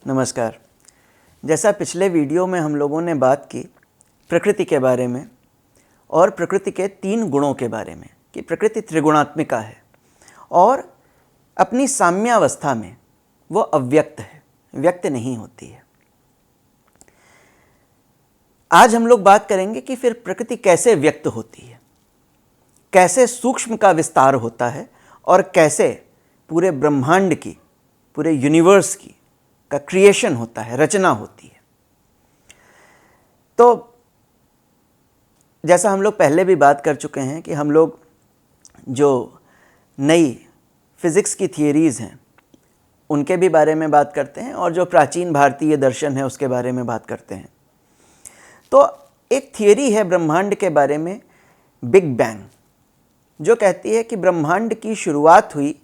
नमस्कार। जैसा पिछले वीडियो में हम लोगों ने बात की प्रकृति के बारे में और प्रकृति के 3 गुणों के बारे में कि प्रकृति त्रिगुणात्मिका है और अपनी साम्यावस्था में वो अव्यक्त है, व्यक्त नहीं होती है। आज हम लोग बात करेंगे कि फिर प्रकृति कैसे व्यक्त होती है, कैसे सूक्ष्म का विस्तार होता है और कैसे पूरे ब्रह्मांड की, पूरे यूनिवर्स की का क्रिएशन होता है, रचना होती है। तो जैसा हम लोग पहले भी बात कर चुके हैं कि हम लोग जो नई फिज़िक्स की थियरीज़ हैं उनके भी बारे में बात करते हैं और जो प्राचीन भारतीय दर्शन है उसके बारे में बात करते हैं। तो एक थियरी है ब्रह्मांड के बारे में, बिग बैंग, जो कहती है कि ब्रह्मांड की शुरुआत हुई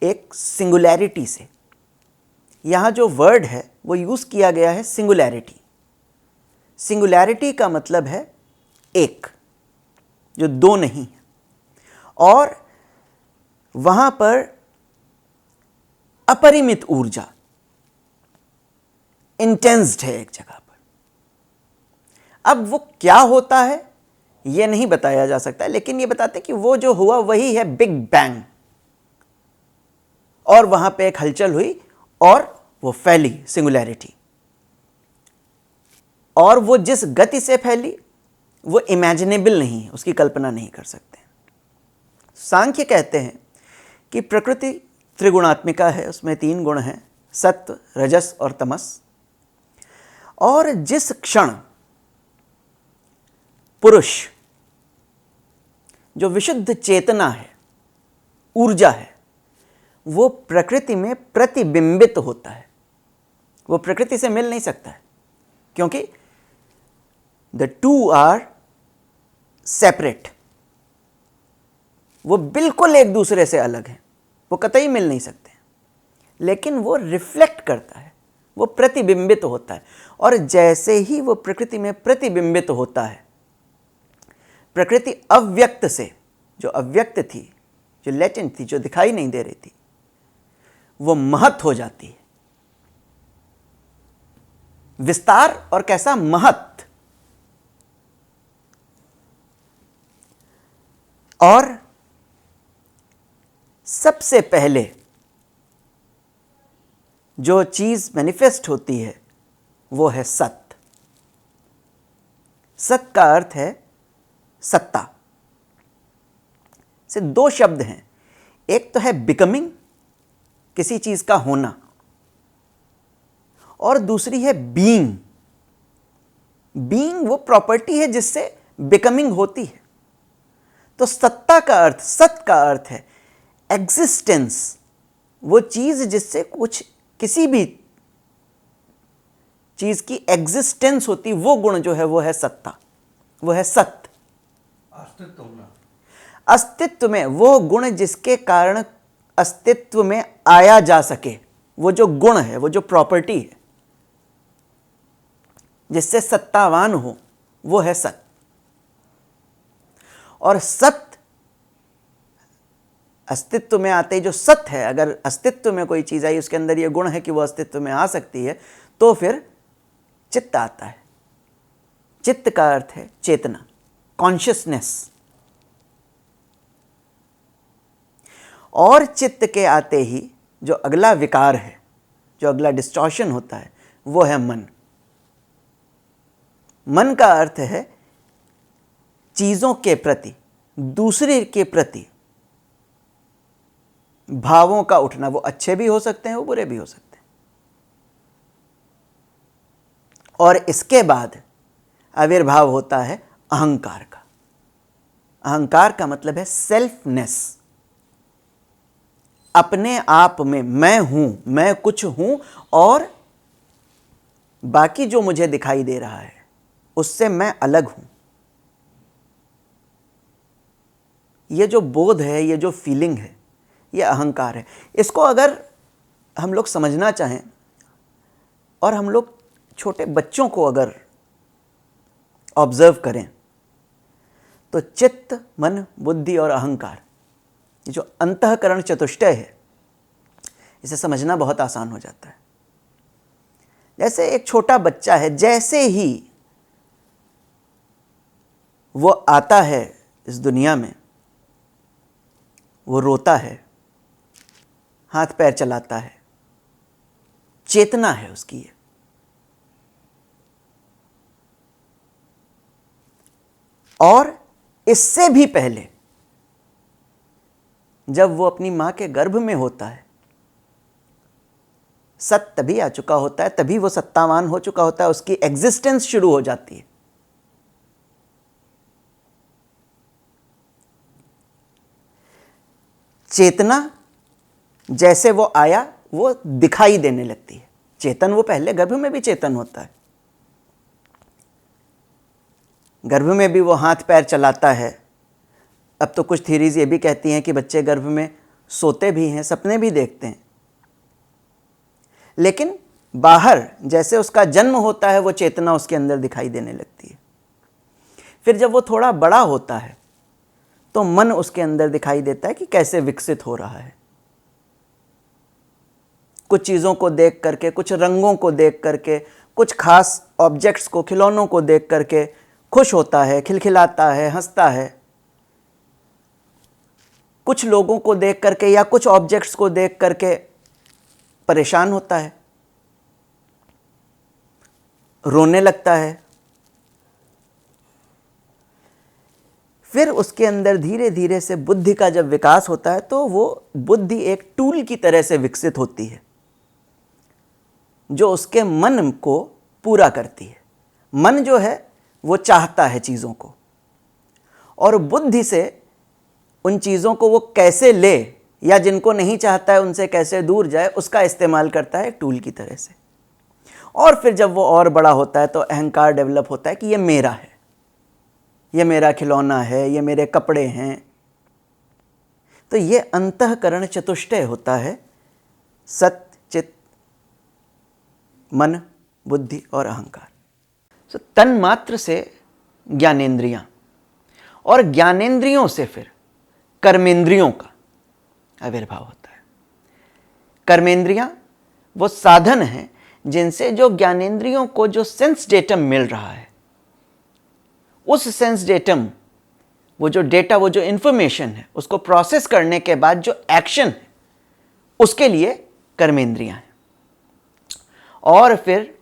एक सिंगुलैरिटी से। यहाँ जो वर्ड है वो यूज़ किया गया है सिंगुलैरिटी। सिंगुलैरिटी का मतलब है एक, जो दो नहीं है, और वहाँ पर अपरिमित ऊर्जा इंटेंस्ड है एक जगह पर। अब वो क्या होता है ये नहीं बताया जा सकता, लेकिन ये बताते कि वो जो हुआ वही है बिग बैंग, और वहाँ पे एक हलचल हुई और वो फैली सिंगुलैरिटी। और वो जिस गति से फैली वो इमेजिनेबल नहीं है, उसकी कल्पना नहीं कर सकते। सांख्य कहते हैं कि प्रकृति त्रिगुणात्मिका है, उसमें 3 गुण हैं, सत्व, रजस और तमस। और जिस क्षण पुरुष, जो विशुद्ध चेतना है, ऊर्जा है, वो प्रकृति में प्रतिबिंबित होता है, वो प्रकृति से मिल नहीं सकता है, क्योंकि द टू आर सेपरेट। वो बिल्कुल एक दूसरे से अलग हैं, वो कतई मिल नहीं सकते, लेकिन वो रिफ्लेक्ट करता है, वो प्रतिबिंबित होता है। और जैसे ही वो प्रकृति में प्रतिबिंबित होता है, प्रकृति अव्यक्त से, जो अव्यक्त थी, जो लेटेंट थी, जो दिखाई नहीं दे रही थी, वो महत हो जाती है। विस्तार और कैसा महत। और सबसे पहले जो चीज मैनिफेस्ट होती है वो है सत। सत का अर्थ है सत्ता। से 2 शब्द हैं, एक तो है बिकमिंग, किसी चीज का होना, और दूसरी है बीइंग। बीइंग वो प्रॉपर्टी है जिससे बिकमिंग होती है। तो सत्ता का अर्थ, सत का अर्थ है एग्जिस्टेंस, वो चीज जिससे कुछ, किसी भी चीज की एग्जिस्टेंस होती, वो गुण जो है वो है सत्ता, वो है सत्य। अस्तित्व होना, अस्तित्व में वो गुण जिसके कारण अस्तित्व में आया जा सके, वो जो गुण है, वो जो प्रॉपर्टी है जिससे सत्तावान हो, वो है सत्य। और सत्य अस्तित्व में आते ही जो सत्य है, अगर अस्तित्व में कोई चीज आई, उसके अंदर ये गुण है कि वो अस्तित्व में आ सकती है, तो फिर चित्त आता है। चित्त का अर्थ है चेतना, कॉन्शियसनेस। और चित्त के आते ही जो अगला विकार है, जो अगला डिस्टॉर्शन होता है, वो है मन। मन का अर्थ है चीजों के प्रति, दूसरे के प्रति भावों का उठना। वो अच्छे भी हो सकते हैं, वो बुरे भी हो सकते हैं। और इसके बाद आविर्भाव होता है अहंकार का। अहंकार का मतलब है सेल्फनेस, अपने आप में मैं हूं, मैं कुछ हूं, और बाकी जो मुझे दिखाई दे रहा है उससे मैं अलग हूं। ये जो बोध है, ये जो फीलिंग है, ये अहंकार है। इसको अगर हम लोग समझना चाहें, और हम लोग छोटे बच्चों को अगर ऑब्जर्व करें, तो चित्त, मन, बुद्धि और अहंकार, ये जो अंतःकरण चतुष्टय है, इसे समझना बहुत आसान हो जाता है। जैसे एक छोटा बच्चा है, जैसे ही वो आता है इस दुनिया में, वो रोता है, हाथ पैर चलाता है, चेतना है उसकी ये। और इससे भी पहले जब वो अपनी मां के गर्भ में होता है, सत तभी आ चुका होता है, तभी वो सत्तावान हो चुका होता है, उसकी एग्जिस्टेंस शुरू हो जाती है। चेतना जैसे वो आया वो दिखाई देने लगती है। चेतन वो पहले गर्भ में भी चेतन होता है, गर्भ में भी वो हाथ पैर चलाता है। अब तो कुछ थ्योरीज ये भी कहती हैं कि बच्चे गर्भ में सोते भी हैं, सपने भी देखते हैं, लेकिन बाहर जैसे उसका जन्म होता है वो चेतना उसके अंदर दिखाई देने लगती है। फिर जब वो थोड़ा बड़ा होता है तो मन उसके अंदर दिखाई देता है कि कैसे विकसित हो रहा है। कुछ चीज़ों को देख करके, कुछ रंगों को देख करके, कुछ खास ऑब्जेक्ट्स को, खिलौनों को देख करके खुश होता है, खिलखिलाता है, हंसता है। कुछ लोगों को देख करके या कुछ ऑब्जेक्ट्स को देख करके परेशान होता है, रोने लगता है। फिर उसके अंदर धीरे धीरे से बुद्धि का जब विकास होता है तो वो बुद्धि एक टूल की तरह से विकसित होती है जो उसके मन को पूरा करती है। मन जो है वो चाहता है चीज़ों को, और बुद्धि से उन चीज़ों को वो कैसे ले या जिनको नहीं चाहता है उनसे कैसे दूर जाए उसका इस्तेमाल करता है एक टूल की तरह से। और फिर जब वो और बड़ा होता है तो अहंकार डेवलप होता है कि ये मेरा है, ये मेरा खिलौना है, ये मेरे कपड़े हैं। तो ये अंतःकरण चतुष्टय होता है, सत, चित, मन, बुद्धि और अहंकार। तो तन मात्र से ज्ञानेंद्रियां, और ज्ञानेंद्रियों से फिर कर्मेंद्रियों का आविर्भाव होता है। कर्मेंद्रियां वो साधन हैं जिनसे जो ज्ञानेंद्रियों को जो सेंस डेटम मिल रहा है, उस सेंस डेटम, वो जो डेटा, वो जो इंफॉर्मेशन है, उसको प्रोसेस करने के बाद जो एक्शन है उसके लिए कर्मेंद्रियां हैं। और फिर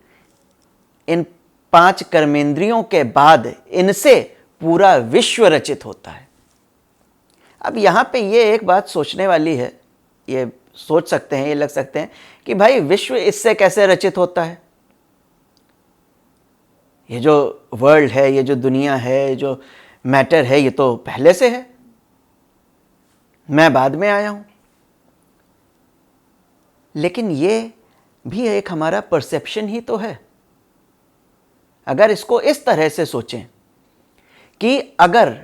इन 5 कर्मेंद्रियों के बाद इनसे पूरा विश्व रचित होता है। अब यहां पे ये एक बात सोचने वाली है, ये सोच सकते हैं, ये लग सकते हैं कि भाई विश्व इससे कैसे रचित होता है? ये जो वर्ल्ड है, ये जो दुनिया है, जो मैटर है, ये तो पहले से है, मैं बाद में आया हूं। लेकिन ये भी एक हमारा परसेप्शन ही तो है। अगर इसको इस तरह से सोचें कि अगर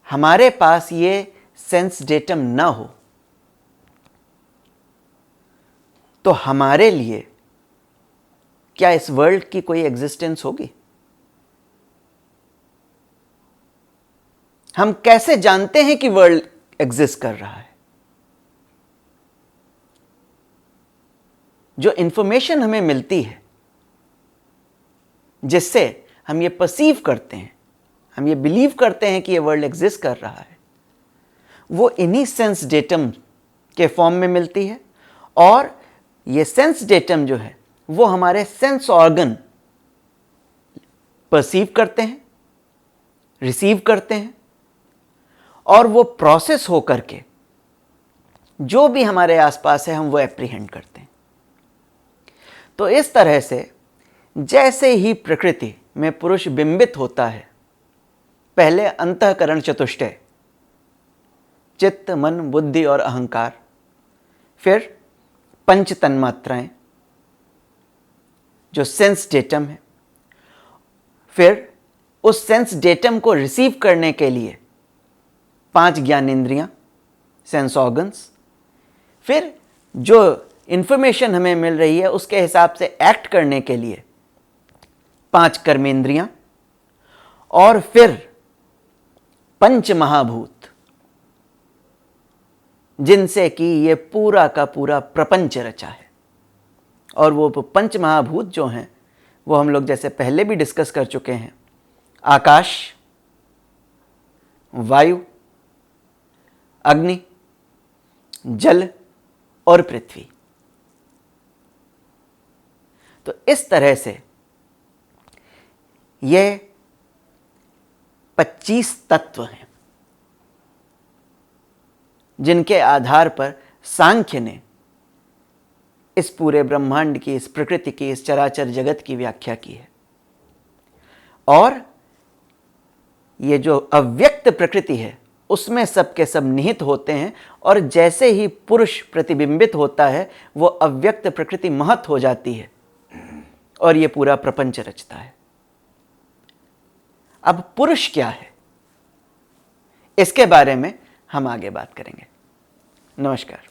हमारे पास ये सेंस डेटम ना हो तो हमारे लिए क्या इस वर्ल्ड की कोई एग्जिस्टेंस होगी? हम कैसे जानते हैं कि वर्ल्ड एग्जिस्ट कर रहा है? जो इंफॉर्मेशन हमें मिलती है, जिससे हम ये परसीव करते हैं, हम ये बिलीव करते हैं कि ये वर्ल्ड एग्जिस्ट कर रहा है, वो इन्हीं सेंस डेटम के फॉर्म में मिलती है। और ये सेंस डेटम जो है वो हमारे सेंस ऑर्गन परसीव करते हैं, रिसीव करते हैं, और वो प्रोसेस हो करके जो भी हमारे आसपास है हम वो एप्रीहेंड करते हैं। तो इस तरह से जैसे ही प्रकृति में पुरुष बिंबित होता है, पहले अंतःकरण चतुष्टय, चित्त, मन, बुद्धि और अहंकार, फिर पंच तन्मात्राएं जो सेंस डेटम है, फिर उस सेंस डेटम को रिसीव करने के लिए 5 ज्ञानेंद्रियां, सेंस ऑर्गन्स, फिर जो इंफॉर्मेशन हमें मिल रही है उसके हिसाब से एक्ट करने के लिए 5 कर्मेंद्रियां, और फिर 5 महाभूत जिनसे कि ये पूरा का पूरा प्रपंच रचा है। और वो पंच महाभूत जो हैं वो हम लोग जैसे पहले भी डिस्कस कर चुके हैं, आकाश, वायु, अग्नि, जल और पृथ्वी। तो इस तरह से ये 25 तत्व हैं जिनके आधार पर सांख्य ने इस पूरे ब्रह्मांड की, इस प्रकृति की, इस चराचर जगत की व्याख्या की है। और ये जो अव्यक्त प्रकृति है उसमें सब के सब निहित होते हैं, और जैसे ही पुरुष प्रतिबिंबित होता है वो अव्यक्त प्रकृति महत हो जाती है और ये पूरा प्रपंच रचता है। अब पुरुष क्या है, इसके बारे में हम आगे बात करेंगे। नमस्कार।